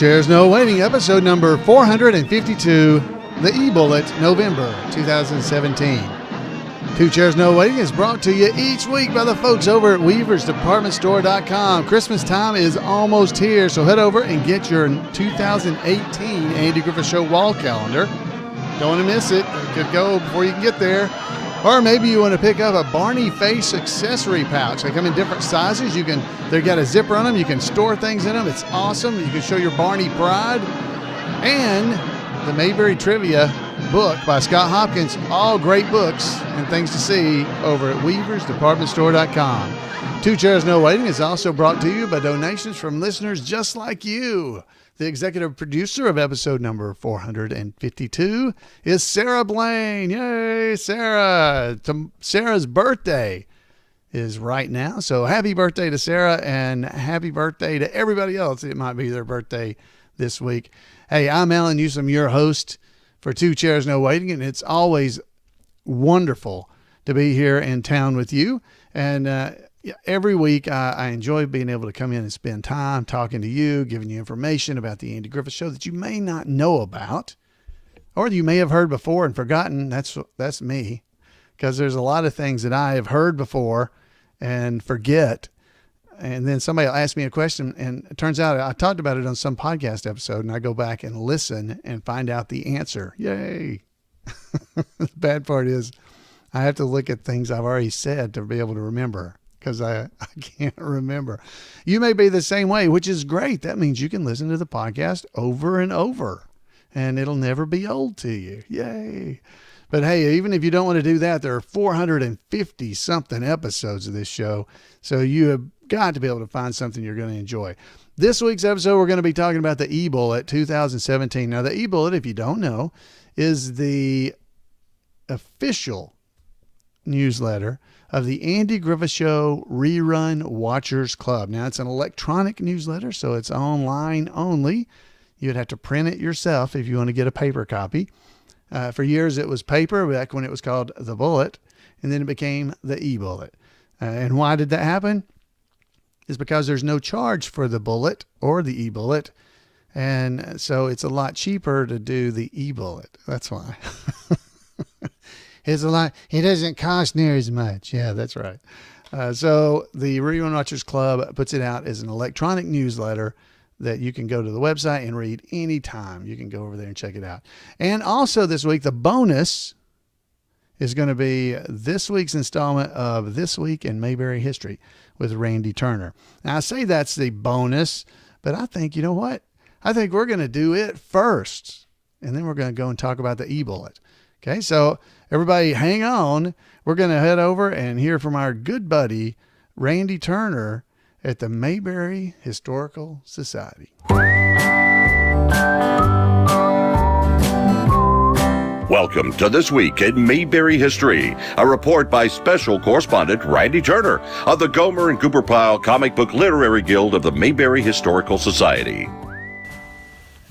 Chairs No Waiting, episode number 452, the eBullet, November 2017. Two Chairs No Waiting is brought to you each week by the folks over at weaversdepartmentstore.com. Christmas time is almost here, so head over and get your 2018 Andy Griffith Show wall calendar. Don't want to miss it. It could go before you can get there. Or maybe you want to pick up a Barney Face accessory pouch. They come in different sizes. They've got a zipper on them. You can store things in them. It's awesome. You can show your Barney pride. And the Mayberry Trivia book by Scott Hopkins. All great books and things to see over at weaversdepartmentstore.com. Two Chairs No Waiting is also brought to you by donations from listeners just like you. The executive producer of episode number 452 is Sarah Blaine. Yay, Sarah. Sarah's birthday is right now. So happy birthday to Sarah and happy birthday to everybody else. It might be their birthday this week. Hey, I'm Alan Newsom, your host for Two Chairs No Waiting, and it's always wonderful to be here in town with you. And every week, I enjoy being able to come in and spend time talking to you, giving you information about the Andy Griffith Show that you may not know about, or you may have heard before and forgotten. That's me, because there's a lot of things that I have heard before and forget. And then somebody will ask me a question, and it turns out I talked about it on some podcast episode, and I go back and listen and find out the answer. Yay. The bad part is I have to look at things I've already said to be able to remember, because I can't remember. You may be the same way, which is great. That means you can listen to the podcast over and over, and it'll never be old to you. Yay. But hey, even if you don't want to do that, there are 450 something episodes of this show. So you have got to be able to find something you're going to enjoy. This week's episode, we're going to be talking about the eBullet 2017. Now, the eBullet, if you don't know, is the official newsletter of the Andy Griffith Show Rerun Watchers Club. Now, it's an electronic newsletter, so it's online only. You'd have to print it yourself if you want to get a paper copy. For years, it was paper, back when it was called The Bullet, and then it became the eBullet. And why did that happen? It's because there's no charge for the bullet or the eBullet, and so it's a lot cheaper to do the eBullet. That's why. It's a lot. It doesn't cost near as much. Yeah, that's right. So the Rerun Watchers Club puts it out as an electronic newsletter that you can go to the website and read anytime. You can go over there and check it out. And also this week, the bonus is going to be this week's installment of This Week in Mayberry History with Randy Turner. Now, I say that's the bonus, but I think, you know what? I think we're going to do it first, and then we're going to go and talk about the eBullet. Okay, so everybody hang on. We're going to head over and hear from our good buddy, Randy Turner, at the Mayberry Historical Society. Welcome to This Week in Mayberry History, a report by Special Correspondent Randy Turner of the Gomer and Goober Pile Comic Book Literary Guild of the Mayberry Historical Society.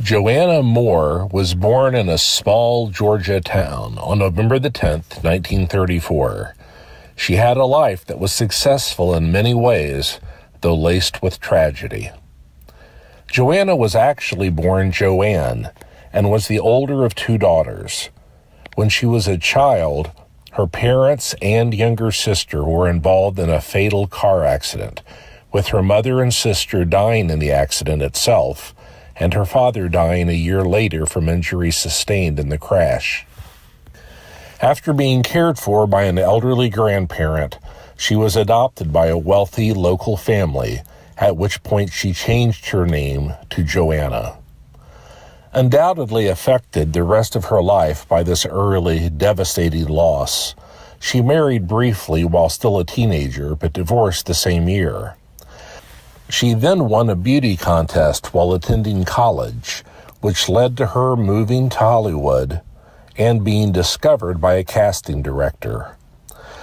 Joanna Moore was born in a small Georgia town on November the 10th, 1934. She had a life that was successful in many ways, though laced with tragedy. Joanna was actually born Joanne and was the older of two daughters. When she was a child, her parents and younger sister were involved in a fatal car accident, with her mother and sister dying in the accident itself, and her father dying a year later from injuries sustained in the crash. After being cared for by an elderly grandparent, she was adopted by a wealthy local family, at which point she changed her name to Joanna. Undoubtedly affected the rest of her life by this early, devastating loss, she married briefly while still a teenager, but divorced the same year. She then won a beauty contest while attending college, which led to her moving to Hollywood and being discovered by a casting director.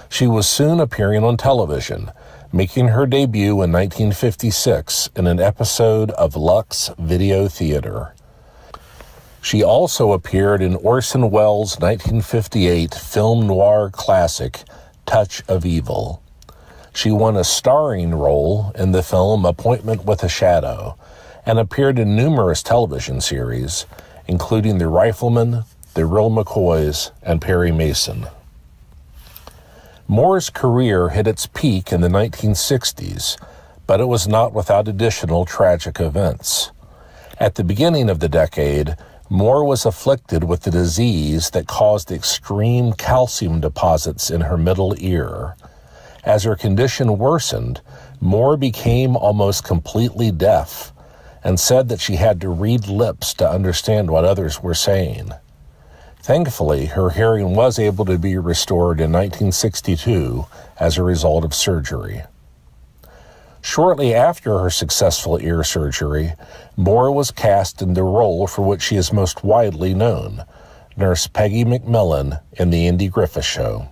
She was soon appearing on television, making her debut in 1956 in an episode of Lux Video Theater. She also appeared in Orson Welles' 1958 film noir classic, Touch of Evil. She won a starring role in the film Appointment with a Shadow, and appeared in numerous television series, including The Rifleman, The Real McCoys, and Perry Mason. Moore's career hit its peak in the 1960s, but it was not without additional tragic events. At the beginning of the decade, Moore was afflicted with the disease that caused extreme calcium deposits in her middle ear. As her condition worsened, Moore became almost completely deaf and said that she had to read lips to understand what others were saying. Thankfully, her hearing was able to be restored in 1962 as a result of surgery. Shortly after her successful ear surgery, Moore was cast in the role for which she is most widely known, Nurse Peggy McMillan in The Andy Griffith Show.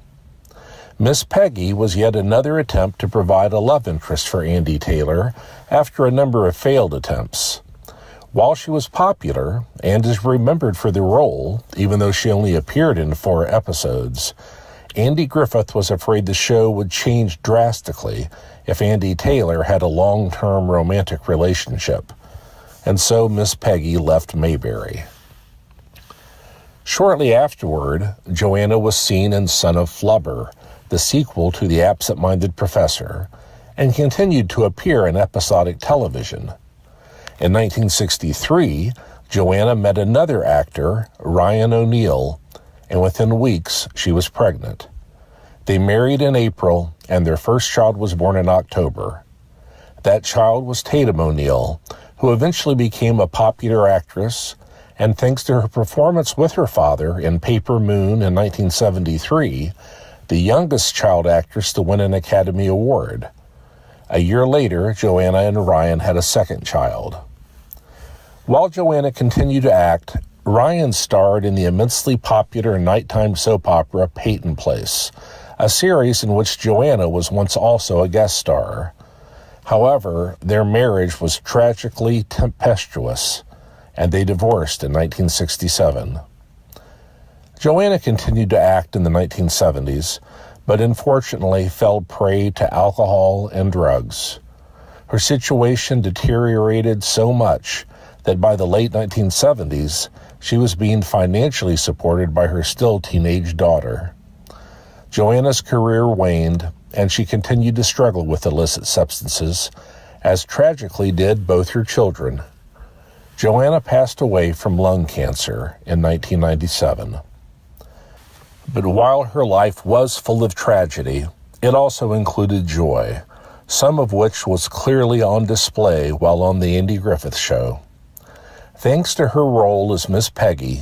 Miss Peggy was yet another attempt to provide a love interest for Andy Taylor after a number of failed attempts. While she was popular and is remembered for the role, even though she only appeared in 4 episodes, Andy Griffith was afraid the show would change drastically if Andy Taylor had a long-term romantic relationship, and so Miss Peggy left Mayberry. Shortly afterward, Joanna was seen in Son of Flubber, the sequel to The Absent-Minded Professor, and continued to appear in episodic television. In 1963, Joanna met another actor, Ryan O'Neal, and within weeks she was pregnant. They married in April, and their first child was born in October. That child was Tatum O'Neal, who eventually became a popular actress, and thanks to her performance with her father in Paper Moon in 1973, the youngest child actress to win an Academy Award. A year later, Joanna and Ryan had a second child. While Joanna continued to act, Ryan starred in the immensely popular nighttime soap opera Peyton Place, a series in which Joanna was once also a guest star. However, their marriage was tragically tempestuous, and they divorced in 1967. Joanna continued to act in the 1970s, but unfortunately fell prey to alcohol and drugs. Her situation deteriorated so much that by the late 1970s, she was being financially supported by her still teenage daughter. Joanna's career waned, and she continued to struggle with illicit substances, as tragically did both her children. Joanna passed away from lung cancer in 1997. But while her life was full of tragedy, it also included joy, some of which was clearly on display while on The Andy Griffith Show. Thanks to her role as Miss Peggy,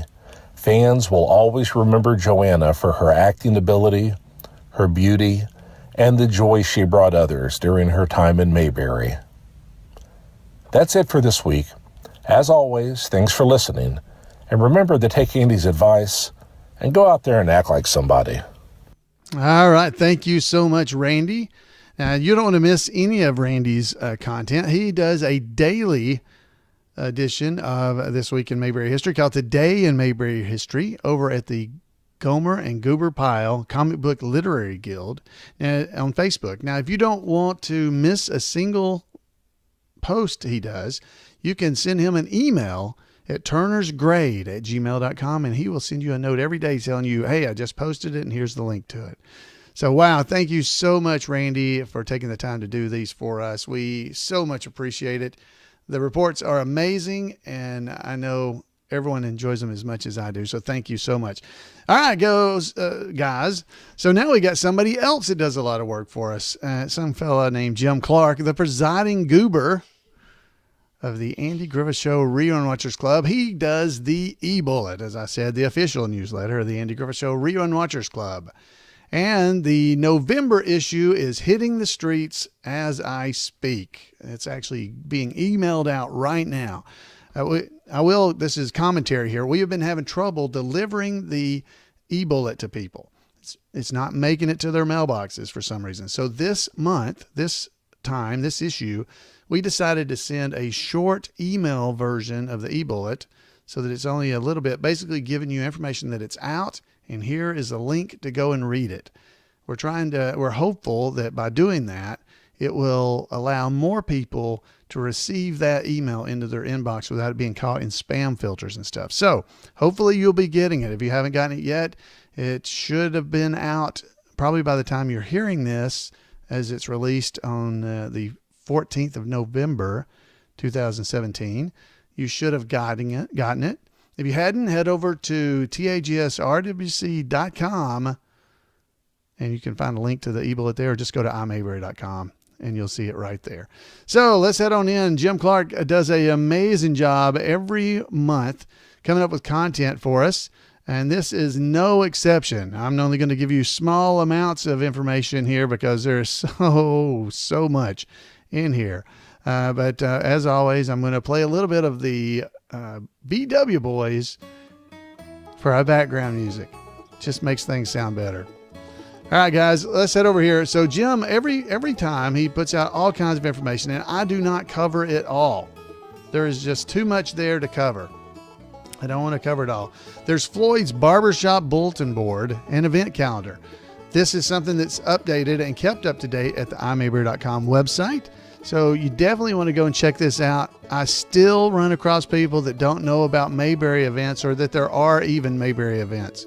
fans will always remember Joanna for her acting ability, her beauty, and the joy she brought others during her time in Mayberry. That's it for this week. As always, thanks for listening, and remember to take Andy's advice and go out there and act like somebody. All right. Thank you so much, Randy. You don't want to miss any of Randy's content. He does a daily edition of This Week in Mayberry History called Today in Mayberry History over at the Gomer and Goober Pile Comic Book Literary Guild on Facebook. Now, if you don't want to miss a single post he does, you can send him an email at turnersgrade@gmail.com, and he will send you a note every day telling you, hey, I just posted it and here's the link to it. So, wow, thank you so much, Randy, for taking the time to do these for us. We so much appreciate it. The reports are amazing, and I know everyone enjoys them as much as I do. So thank you so much. All right, guys. So now we got somebody else that does a lot of work for us. Some fella named Jim Clark, the presiding goober of the Andy Griffith Show Rerun Watchers Club. He does the eBullet, as I said, the official newsletter of the Andy Griffith Show Rerun Watchers Club. And the November issue is hitting the streets as I speak. It's actually being emailed out right now. This is commentary here. We have been having trouble delivering the eBullet to people. It's not making it to their mailboxes for some reason. So this month, this issue, we decided to send a short email version of the eBullet so that it's only a little bit, basically giving you information that it's out, and here is a link to go and read it. We're hopeful that by doing that, it will allow more people to receive that email into their inbox without it being caught in spam filters and stuff. So hopefully you'll be getting it. If you haven't gotten it yet, it should have been out probably by the time you're hearing this, as it's released on the 14th of November, 2017. You should have gotten it. If you hadn't, head over to TAGSRWC.com and you can find a link to the eBullet there, or just go to imayberry.com and you'll see it right there. So let's head on in. Jim Clark does an amazing job every month coming up with content for us, and this is no exception. I'm only going to give you small amounts of information here because there's so much in here. But as always, I'm going to play a little bit of the BW Boys for our background music. Just makes things sound better. All right, guys, let's head over here. So Jim, every time he puts out all kinds of information, and I do not cover it all. There is just too much there to cover. I don't want to cover it all. There's Floyd's Barbershop Bulletin Board and event calendar. This is something that's updated and kept up to date at the imayberry.com website. So you definitely want to go and check this out. I still run across people that don't know about Mayberry events, or that there are even Mayberry events.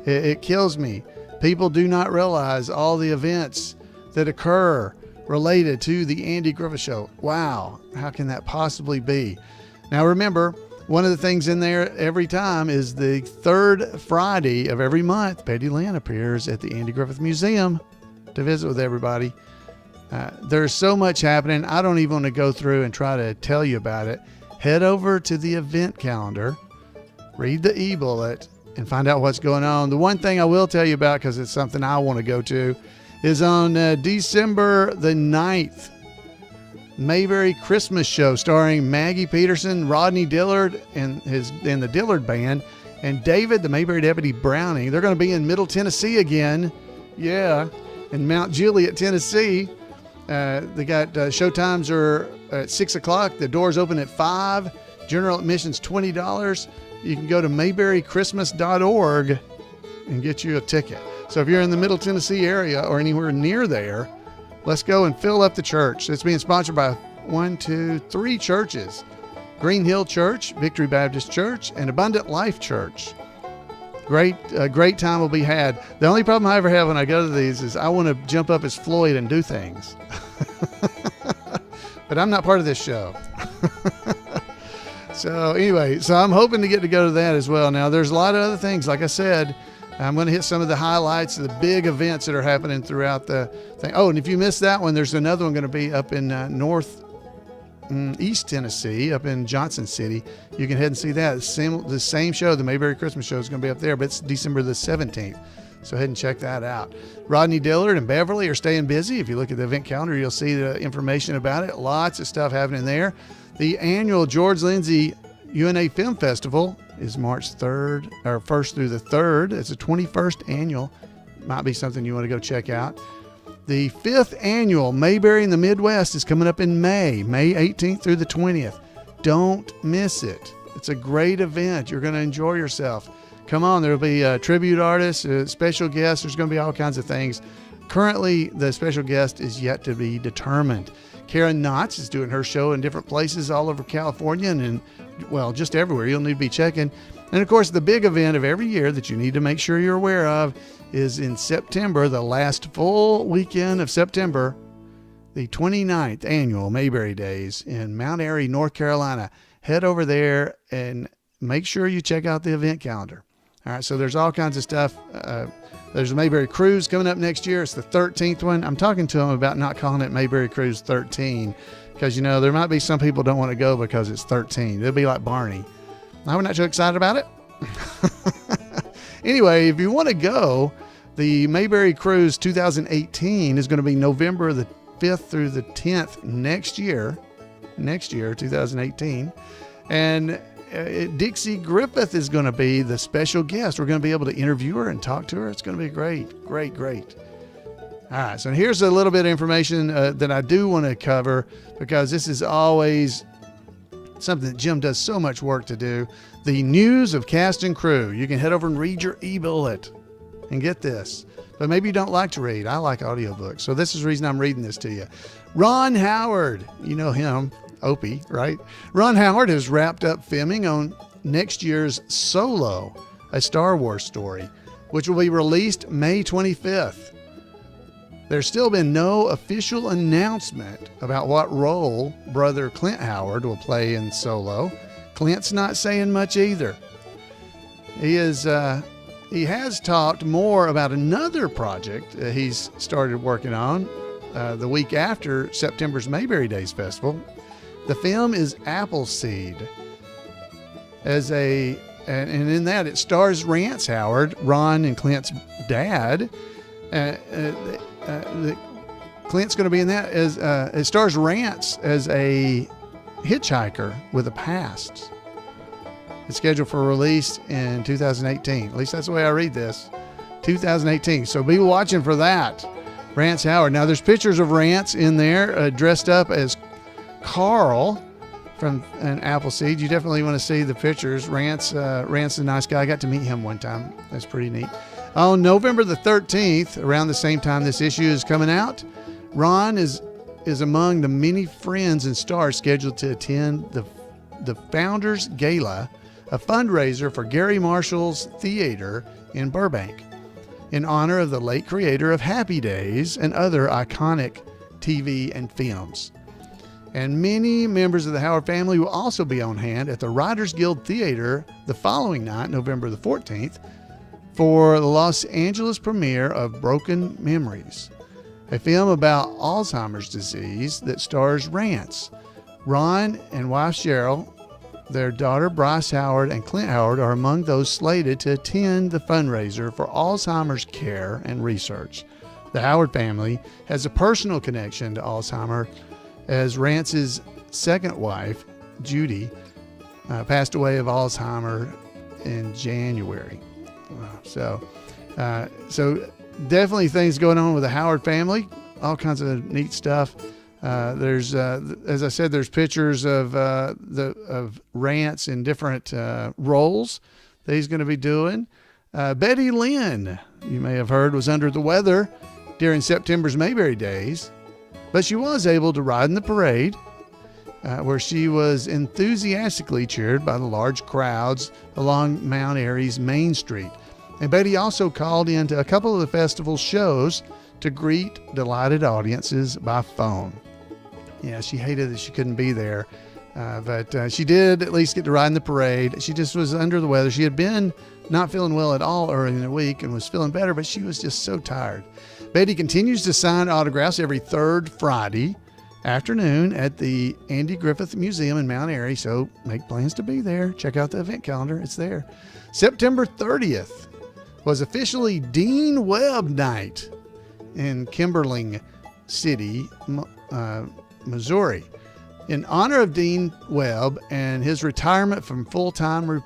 It kills me. People do not realize all the events that occur related to the Andy Griffith Show. Wow, how can that possibly be? Now remember, one of the things in there every time is the third Friday of every month, Betty Lynn appears at the Andy Griffith Museum to visit with everybody. There's so much happening. I don't even want to go through and try to tell you about it. Head over to the event calendar, read the eBullet, and find out what's going on. The one thing I will tell you about, because it's something I want to go to, is on December the 9th, Mayberry Christmas Show starring Maggie Peterson, Rodney Dillard and the Dillard Band, and David, the Mayberry Deputy Browning. They're going to be in Middle Tennessee again. Yeah, in Mount Juliet, Tennessee. They got show times are at 6 o'clock. The doors open at 5. General admission's $20. You can go to mayberrychristmas.org and get you a ticket. So if you're in the Middle Tennessee area or anywhere near there, let's go and fill up the church. It's being sponsored by 3 churches: Green Hill Church, Victory Baptist Church, and Abundant Life Church. Great time will be had. The only problem I ever have when I go to these is I want to jump up as Floyd and do things. But I'm not part of this show. So anyway, I'm hoping to get to go to that as well. Now, there's a lot of other things. Like I said, I'm going to hit some of the highlights of the big events that are happening throughout the thing. Oh, and if you missed that one, there's another one going to be up in East Tennessee, up in Johnson City. You can head and see that. The same show, the Mayberry Christmas Show, is going to be up there, but it's December the 17th. So head and check that out. Rodney Dillard and Beverly are staying busy. If you look at the event calendar, you'll see the information about it. Lots of stuff happening there. The annual George Lindsay UNA Film Festival is March 3rd, or 1st through the 3rd. It's the 21st annual. Might be something you want to go check out. The 5th annual Mayberry in the Midwest is coming up in May 18th through the 20th. Don't miss it. It's a great event. You're going to enjoy yourself. Come on, there'll be tribute artists, special guests. There's going to be all kinds of things. Currently, the special guest is yet to be determined. Karen Knotts is doing her show in different places all over California and just everywhere. You'll need to be checking. And of course, the big event of every year that you need to make sure you're aware of is in September, the last full weekend of September, the 29th annual Mayberry Days in Mount Airy, North Carolina. Head over there and make sure you check out the event calendar. All right, so there's all kinds of stuff. There's a Mayberry Cruise coming up next year. It's the 13th one. I'm talking to them about not calling it Mayberry Cruise 13 because, there might be some people don't want to go because it's 13. It'll be like Barney. I'm not too excited about it. Anyway, if you want to go, the Mayberry Cruise 2018 is going to be November the 5th through the 10th next year, 2018. And Dixie Griffith is going to be the special guest. We're going to be able to interview her and talk to her. It's going to be great. All right, so here's a little bit of information that I do want to cover because this is always something that Jim does so much work to do. The news of cast and crew. You can head over and read your eBullet and get this. But maybe you don't like to read. I like audiobooks. So this is the reason I'm reading this to you. Ron Howard, you know him, Opie, right? Ron Howard has wrapped up filming on next year's Solo, a Star Wars story, which will be released May 25th. There's still been no official announcement about what role brother Clint Howard will play in Solo. Clint's not saying much either. He has talked more about another project he's started working on the week after September's Mayberry Days Festival. The film is Appleseed. And in that it stars Rance Howard, Ron and Clint's dad. Clint's going to be in that as it stars Rance as a hitchhiker with a past. It's scheduled for release in 2018. At least that's the way I read this. 2018. So be watching for that. Rance Howard. Now there's pictures of Rance in there dressed up as Carl from an Appleseed. You definitely want to see the pictures. Rance is a nice guy. I got to meet him one time. That's pretty neat. On November the 13th, around the same time this issue is coming out, Ron is among the many friends and stars scheduled to attend the Founders Gala, a fundraiser for Gary Marshall's Theater in Burbank, in honor of the late creator of Happy Days and other iconic TV and films. And many members of the Howard family will also be on hand at the Writers Guild Theater the following night, November the 14th, for the Los Angeles premiere of Broken Memories, a film about Alzheimer's disease that stars Rance. Ron and wife Cheryl, their daughter Bryce Howard, and Clint Howard are among those slated to attend the fundraiser for Alzheimer's care and research. The Howard family has a personal connection to Alzheimer's, as Rance's second wife, Judy, passed away of Alzheimer's in January. So definitely things going on with the Howard family, all kinds of neat stuff. There's, as I said, there's pictures of Rance in different roles that he's going to be doing. Betty Lynn, you may have heard, was under the weather during September's Mayberry Days, but she was able to ride in the parade, where she was enthusiastically cheered by the large crowds along Mount Airy's Main Street. And Betty also called into a couple of the festival's shows to greet delighted audiences by phone. Yeah, she hated that she couldn't be there, but she did at least get to ride in the parade. She just was under the weather. She had been not feeling well at all early in the week and was feeling better, but she was just so tired. Betty continues to sign autographs every third Friday afternoon at the Andy Griffith Museum in Mount Airy, so make plans to be there. Check out the event calendar. It's there. September 30th was officially Dean Webb Night in Kimberling City, Missouri, in honor of Dean Webb and his retirement from full-time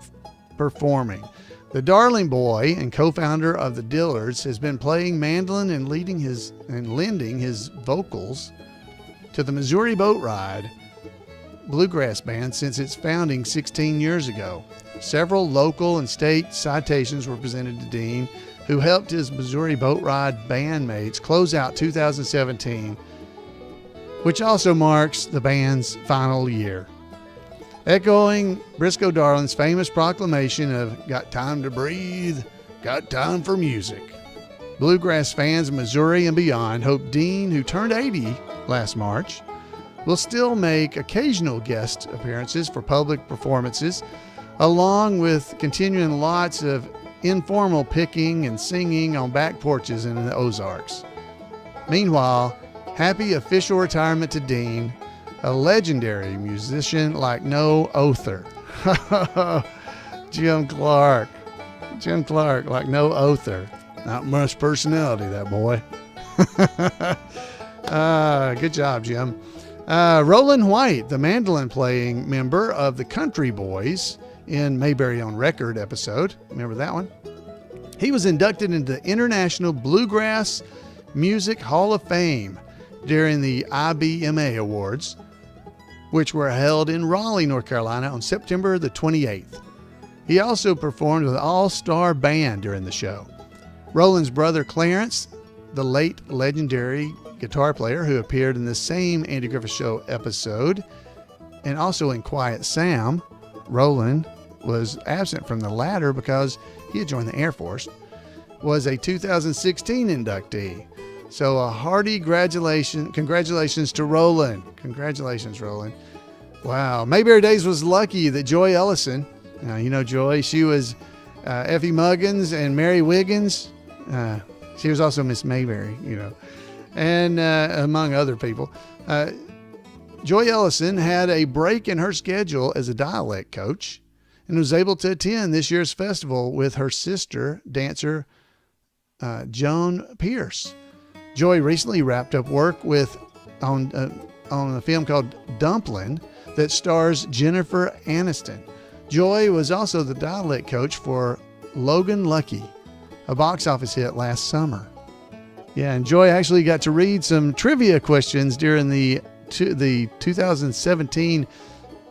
performing. The Darling Boy and co-founder of the Dillards has been playing mandolin and lending his vocals to the Missouri Boat Ride bluegrass band since its founding 16 years ago. Several local and state citations were presented to Dean, who helped his Missouri Boat Ride bandmates close out 2017, which also marks the band's final year. Echoing Briscoe Darling's famous proclamation of "Got time to breathe, got time for music," bluegrass fans in Missouri and beyond hope Dean, who turned 80 last March, will still make occasional guest appearances for public performances, along with continuing lots of informal picking and singing on back porches in the Ozarks. Meanwhile, happy official retirement to Dean, a legendary musician like no other. Jim Clark like no other. Not much personality, that boy. Good job, Jim. Roland White, the mandolin playing member of the Country Boys in Mayberry on Record episode. Remember that one? He was inducted into the International Bluegrass Music Hall of Fame during the IBMA Awards, which were held in Raleigh, North Carolina on September the 28th. He also performed with an all-star band during the show. Roland's brother Clarence, the late legendary guitar player who appeared in the same Andy Griffith Show episode and also in Quiet Sam. Roland was absent from the latter because he had joined the Air Force, was a 2016 inductee. So a hearty congratulations to Roland. Congratulations, Roland. Wow. Mayberry Days was lucky that Joy Ellison, you know Joy, she was Effie Muggins and Mary Wiggins. She was also Miss Mayberry, you know, and among other people. Joy Ellison had a break in her schedule as a dialect coach and was able to attend this year's festival with her sister, dancer Joan Pierce. Joy recently wrapped up work on a film called Dumplin' that stars Jennifer Aniston. Joy was also the dialect coach for Logan Lucky, a box office hit last summer. Yeah, and Joy actually got to read some trivia questions during the 2017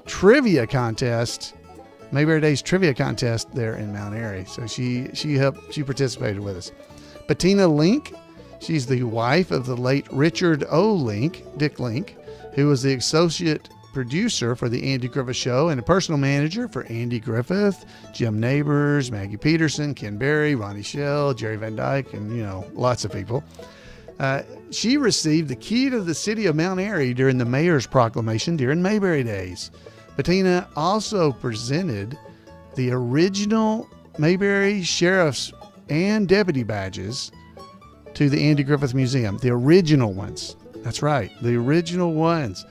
trivia contest, Mayberry Days trivia contest there in Mount Airy. So she participated with us. Bettina Link, she's the wife of the late Richard O. Link, Dick Link, who was the associate producer for the Andy Griffith Show and a personal manager for Andy Griffith, Jim Nabors, Maggie Peterson, Ken Berry, Ronnie Shell, Jerry Van Dyke, and, you know, lots of people. She received the key to the city of Mount Airy during the mayor's proclamation during Mayberry Days. Bettina also presented the original Mayberry sheriff's and deputy badges to the Andy Griffith Museum. The original ones. That's right. The original ones.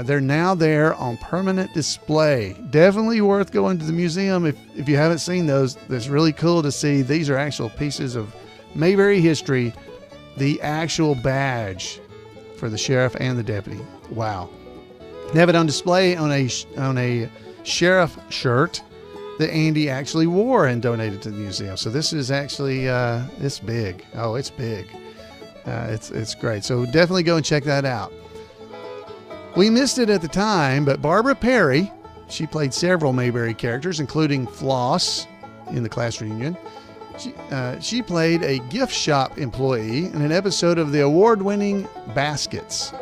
They're now there on permanent display. Definitely worth going to the museum if you haven't seen those. That's really cool to see. These are actual pieces of Mayberry history. The actual badge for the sheriff and the deputy. Wow. They have it on display on a sheriff shirt that Andy actually wore and donated to the museum. So this is actually, it's big. Oh, it's big. It's great. So definitely go and check that out. We missed it at the time, but Barbara Perry, she played several Mayberry characters, including Floss in the class reunion. She played a gift shop employee in an episode of the award-winning Baskets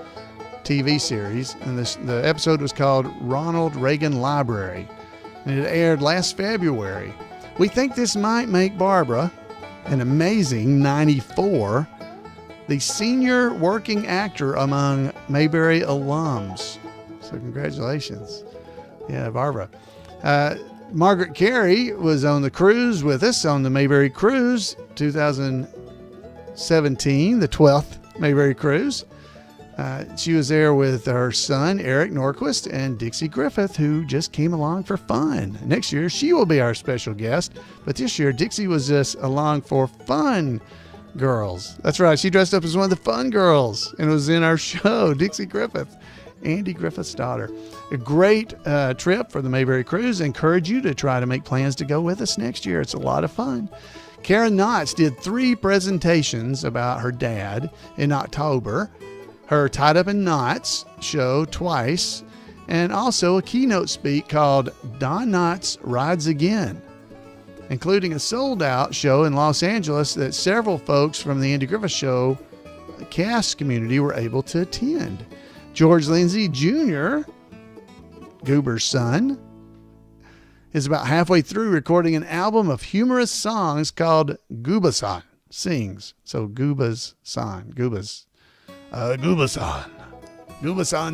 TV series, and the episode was called Ronald Reagan Library, and it aired last February. We think this might make Barbara, an amazing 94, the senior working actor among Mayberry alums. So congratulations. Yeah, Barbara. Margaret Carey was on the cruise with us on the Mayberry Cruise 2017, the 12th Mayberry Cruise. She was there with her son, Eric Norquist, and Dixie Griffith, who just came along for fun. Next year, she will be our special guest, but this year, Dixie was just along for fun girls. That's right. She dressed up as one of the fun girls and was in our show, Dixie Griffith, Andy Griffith's daughter. A great trip for the Mayberry Cruise. I encourage you to try to make plans to go with us next year. It's a lot of fun. Karen Knotts did 3 presentations about her dad in October. Her Tied Up in Knots show twice, and also a keynote speak called Don Knotts Rides Again, including a sold-out show in Los Angeles that several folks from the Andy Griffith Show cast community were able to attend. George Lindsay Jr., Goober's son, is about halfway through recording an album of humorous songs called Gooba-san Sings. So Gooba-san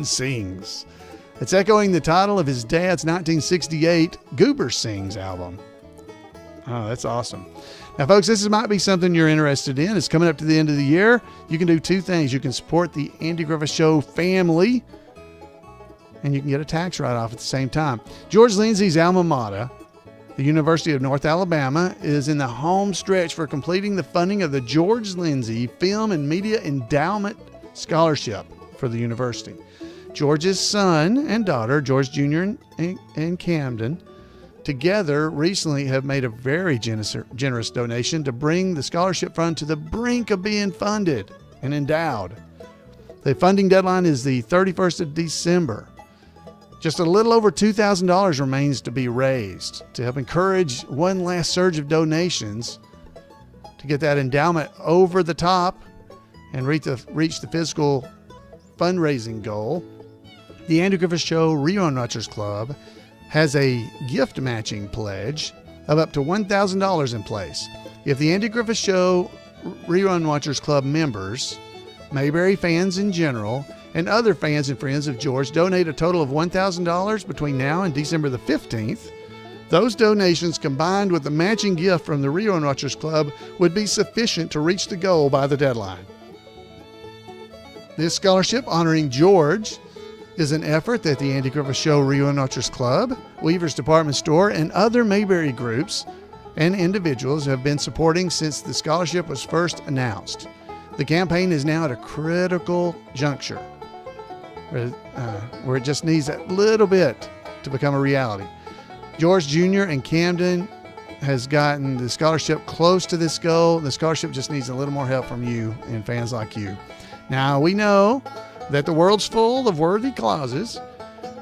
Sings. It's echoing the title of his dad's 1968 Goober Sings album. Oh, that's awesome. Now, folks, this might be something you're interested in. It's coming up to the end of the year. You can do 2 things. You can support the Andy Griffith Show family, and you can get a tax write-off at the same time. George Lindsay's alma mater, the University of North Alabama, is in the home stretch for completing the funding of the George Lindsay Film and Media Endowment Scholarship for the university. George's son and daughter, George Jr. and Camden, together recently have made a very generous donation to bring the scholarship fund to the brink of being funded and endowed. The funding deadline is the 31st of December. Just a little over $2,000 remains to be raised to help encourage one last surge of donations to get that endowment over the top and reach the fiscal fundraising goal, the Andy Griffith Show Rerun Watchers Club has a gift matching pledge of up to $1,000 in place. If the Andy Griffith Show Rerun Watchers Club members, Mayberry fans in general, and other fans and friends of George donate a total of $1,000 between now and December the 15th, those donations combined with the matching gift from the Rerun Watchers Club would be sufficient to reach the goal by the deadline. This scholarship honoring George is an effort that the Andy Griffith Show Rerun Watchers Club, Weaver's Department Store, and other Mayberry groups and individuals have been supporting since the scholarship was first announced. The campaign is now at a critical juncture where it just needs that little bit to become a reality. George Jr. and Camden has gotten the scholarship close to this goal. The scholarship just needs a little more help from you and fans like you. Now, we know that the world's full of worthy causes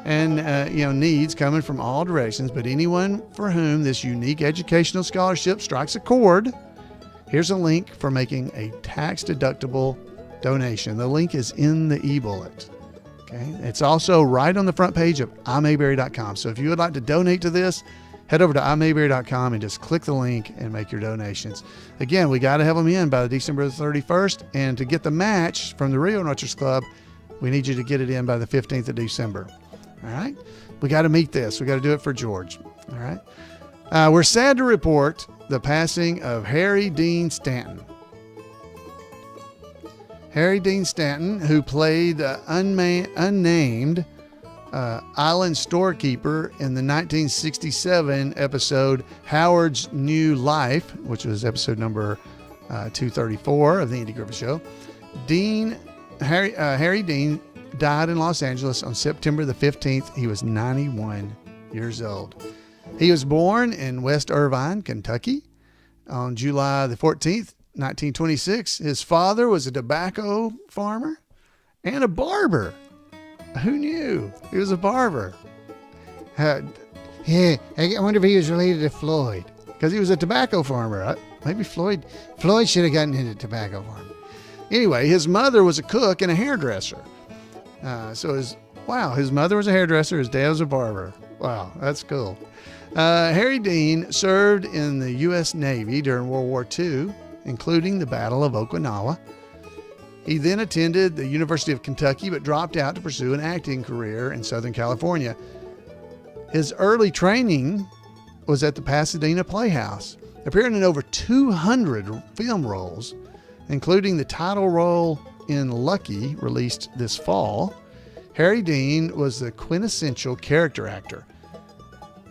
and needs coming from all directions, but anyone for whom this unique educational scholarship strikes a chord, here's a link for making a tax-deductible donation. The link is in the eBullet. Okay, it's also right on the front page of imayberry.com. So if you would like to donate to this, head over to imayberry.com and just click the link and make your donations. Again, we got to have them in by December the 31st, and to get the match from the Rerun Watchers Club, we need you to get it in by the 15th of December. All right? We got to meet this. We got to do it for George. All right? We're sad to report the passing of Harry Dean Stanton. Harry Dean Stanton, who played unnamed island storekeeper in the 1967 episode Howard's New Life, which was episode number 234 of the Andy Griffith Show. Harry Dean died in Los Angeles on September the 15th. He was 91 years old. He was born in West Irvine, Kentucky on July the 14th, 1926. His father was a tobacco farmer and a barber. Who knew? He was a barber. Yeah, I wonder if he was related to Floyd, because he was a tobacco farmer. Maybe Floyd should have gotten into tobacco farming. Anyway, his mother was a cook and a hairdresser. His mother was a hairdresser. His dad was a barber. Wow, that's cool. Harry Dean served in the U.S. Navy during World War II, including the Battle of Okinawa. He then attended the University of Kentucky, but dropped out to pursue an acting career in Southern California. His early training was at the Pasadena Playhouse, appearing in over 200 film roles, including the title role in Lucky, released this fall. Harry Dean was the quintessential character actor.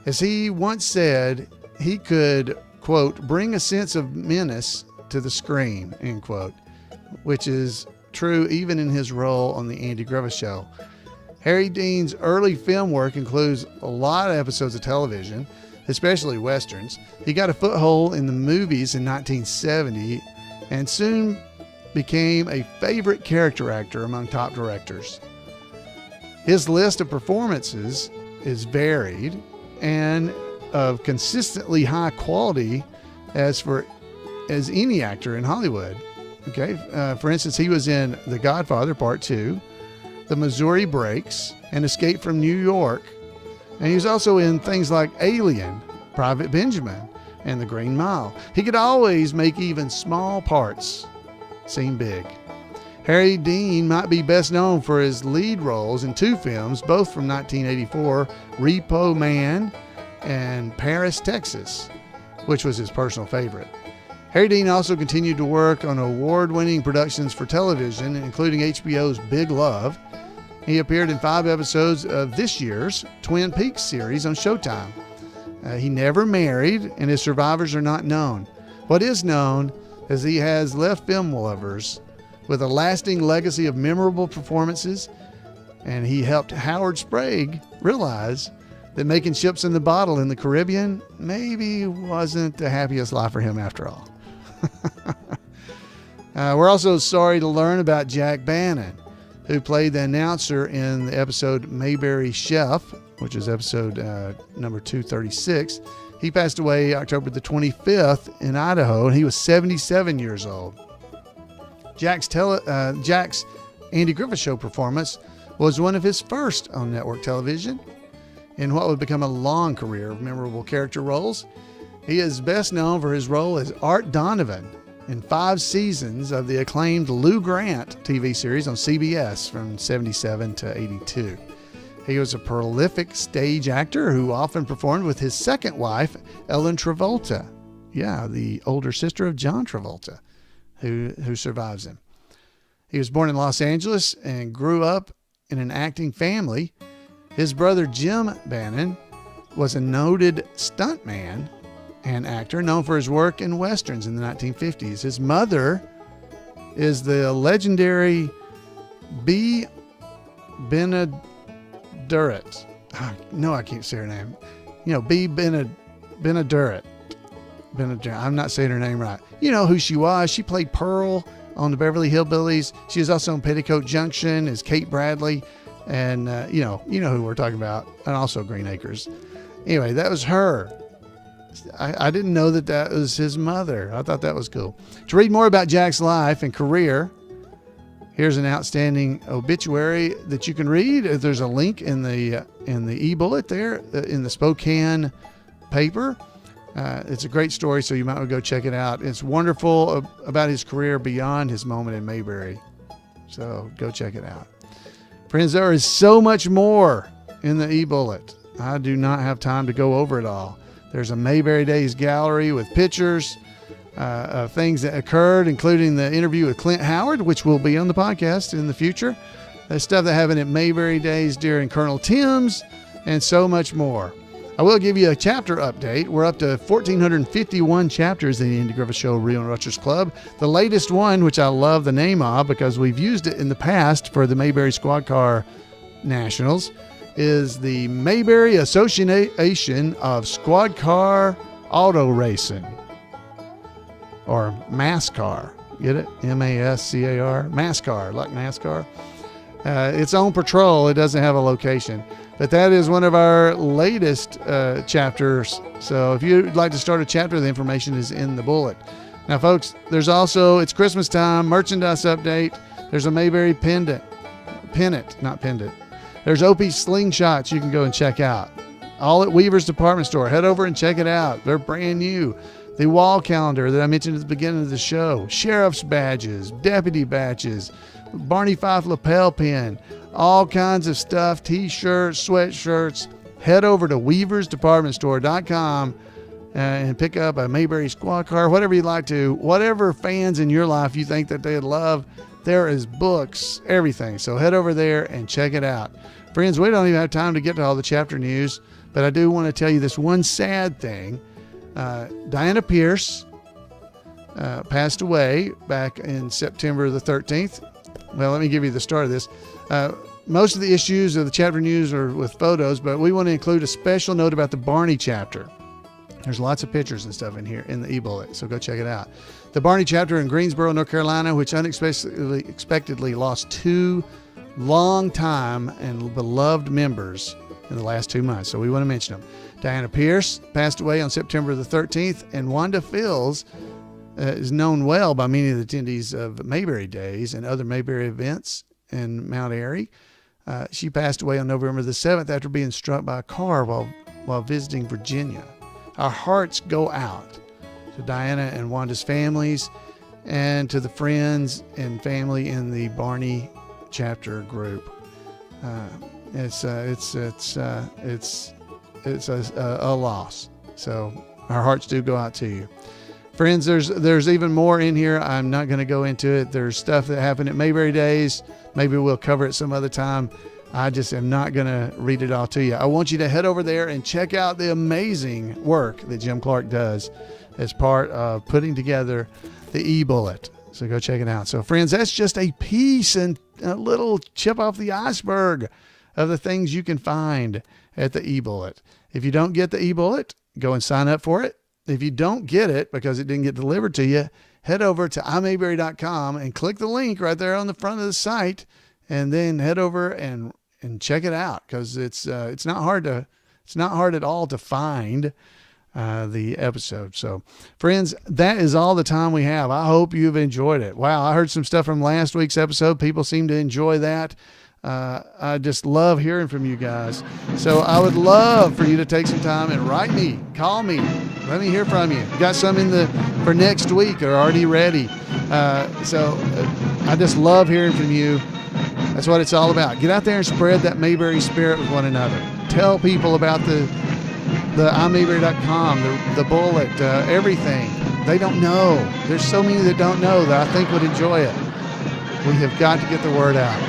As he once said, he could, quote, bring a sense of menace to the screen, end quote, which is true even in his role on the Andy Griffith Show. Harry Dean's early film work includes a lot of episodes of television, especially westerns. He got a foothold in the movies in 1970 and soon became a favorite character actor among top directors. His list of performances is varied and of consistently high quality as any actor in Hollywood. Okay, for instance, he was in The Godfather Part 2, The Missouri Breaks, and Escape from New York. And he was also in things like Alien, Private Benjamin, and The Green Mile. He could always make even small parts seem big. Harry Dean might be best known for his lead roles in two films, both from 1984, Repo Man and Paris, Texas, which was his personal favorite. Harry Dean also continued to work on award-winning productions for television, including HBO's Big Love. He appeared in 5 episodes of this year's Twin Peaks series on Showtime. He never married, and his survivors are not known. What is known is he has left film lovers with a lasting legacy of memorable performances, and he helped Howard Sprague realize that making ships in the bottle in the Caribbean maybe wasn't the happiest life for him after all. We're also sorry to learn about Jack Bannon, who played the announcer in the episode Mayberry Chef, which is episode number 236. He passed away October the 25th in Idaho, and he was 77 years old. Jack's Andy Griffith Show performance was one of his first on network television in what would become a long career of memorable character roles. He is best known for his role as Art Donovan in 5 seasons of the acclaimed Lou Grant TV series on CBS from 77 to 82. He was a prolific stage actor who often performed with his second wife, Ellen Travolta. Yeah, the older sister of John Travolta, who survives him. He was born in Los Angeles and grew up in an acting family. His brother Jim Bannon was a noted stuntman and actor known for his work in westerns in the 1950s. His mother is the legendary B. Benaderet. No, I can't say her name. B. Benaderet. I'm not saying her name right. You know who she was. She played Pearl on the Beverly Hillbillies. She was also on Petticoat Junction as Kate Bradley. And, you know who we're talking about. And also Green Acres. Anyway, that was her. I didn't know that was his mother. I thought that was cool. To read more about Jack's life and career, here's an outstanding obituary that you can read. There's a link in the eBullet there in the Spokane paper. It's a great story, so you might want to go check it out. It's wonderful about his career beyond his moment in Mayberry. So go check it out. Friends, there is so much more in the eBullet. I do not have time to go over it all. There's a Mayberry Days gallery with pictures of things that occurred, including the interview with Clint Howard, which will be on the podcast in the future. The stuff that happened at Mayberry Days during Colonel Tim's, and so much more. I will give you a chapter update. We're up to 1,451 chapters in the Andy Griffith Show Reel and Rutgers Club. The latest one, which I love the name of because we've used it in the past for the Mayberry Squad Car Nationals, is the Mayberry Association of Squad Car Auto Racing, or MASCAR. Get it? M-A-S-C-A-R. MASCAR, like NASCAR. It's on patrol. It doesn't have a location. But that is one of our latest chapters. So if you'd like to start a chapter, the information is in the bullet. Now, folks, there's also, it's Christmas time, merchandise update. There's a Mayberry pennant, not pendant. There's OP slingshots you can go and check out. All at Weaver's Department Store. Head over and check it out. They're brand new. The wall calendar that I mentioned at the beginning of the show. Sheriff's badges, deputy badges, Barney Fife lapel pin, all kinds of stuff, t-shirts, sweatshirts. Head over to weaversdepartmentstore.com and pick up a Mayberry squad car, whatever you'd like to. Whatever fans in your life you think that they'd love, there is books, everything. So head over there and check it out. Friends, we don't even have time to get to all the chapter news, but I do want to tell you this one sad thing. Diana Pierce passed away back in September the 13th. Well, let me give you the start of this. Most of the issues of the chapter news are with photos, but we want to include a special note about the Barney chapter. There's lots of pictures and stuff in here in the eBullet, so go check it out. The Barney chapter in Greensboro, North Carolina, which unexpectedly lost 2 long-time and beloved members in the last 2 months, so we want to mention them. Diana Pierce passed away on September the 13th, and Wanda Fields is known well by many of the attendees of Mayberry Days and other Mayberry events in Mount Airy. She passed away on November the 7th after being struck by a car while visiting Virginia. Our hearts go out to Diana and Wanda's families and to the friends and family in the Barney chapter group. It's a loss. So our hearts do go out to you. Friends, there's even more in here. I'm not going to go into it. There's stuff that happened at Mayberry Days. Maybe we'll cover it some other time. I just am not going to read it all to you. I want you to head over there and check out the amazing work that Jim Clark does as part of putting together the eBullet. So go check it out. So friends, that's just a piece and a little chip off the iceberg of the things you can find at the eBullet. If you don't get the eBullet, go and sign up for it. If you don't get it because it didn't get delivered to you, head over to imayberry.com and click the link right there on the front of the site, and then head over and check it out, because it's not hard at all to find. the episode. So, friends, that is all the time we have. I hope you've enjoyed it. Wow, I heard some stuff from last week's episode. People seem to enjoy that. I just love hearing from you guys. So I would love for you to take some time and write me, call me, let me hear from you. You got some for next week or already ready. I just love hearing from you. That's what it's all about. Get out there and spread that Mayberry spirit with one another. Tell people about the iMayberry.com, the bullet, everything. They don't know. There's so many that don't know that I think would enjoy it. We have got to get the word out.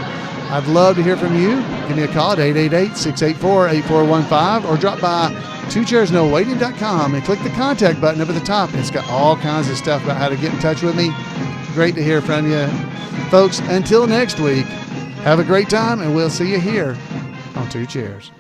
I'd love to hear from you. Give me a call at 888-684-8415 or drop by twocairsnowaiting.com and click the contact button up at the top. It's got all kinds of stuff about how to get in touch with me. Great to hear from you. Folks, until next week, have a great time, and we'll see you here on Two Chairs.